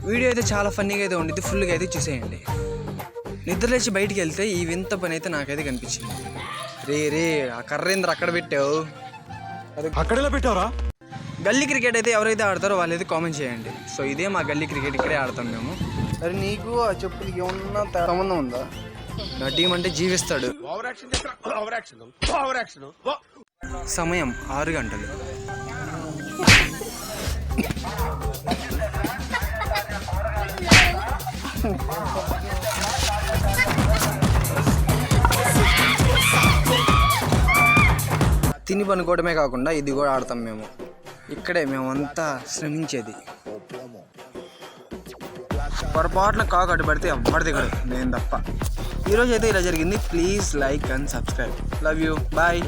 Video అయితే చాలా ఫన్నీగా అయితే ఉండిద్ది, ఫుల్గా అయితే చూసేయండి. నిద్ర లేచి బయటికి వెళ్తే ఈ వింత పని అయితే నాకైతే కనిపించింది. రే ఆ కర్రేంద్ర అక్కడ పెట్టావు, అక్కడెలా పెట్టావరా? గల్లీ క్రికెట్ అయితే ఎవరైతే ఆడతారో వాళ్ళైతే కామెంట్ చేయండి. సో ఇదే మా గల్లీ క్రికెట్, ఇక్కడే ఆడతాం మేము. మరి నీకు ఆ చెప్పులకి ఏమన్నా సంబంధం ఉందా? నా టీం అంటే జీవిస్తాడు. సమయం 6 గంటలు. తిని పనుకోవడమే కాకుండా ఇది కూడా ఆడతాం మేము. ఇక్కడే మేమంతా శ్రమించేది. పొరపాటున కాకు అడ్డు పడితే ఎవ్వడి దిగడు, నేను తప్ప. ఈరోజు అయితే ఇలా జరిగింది. Please like and subscribe. Love you, bye.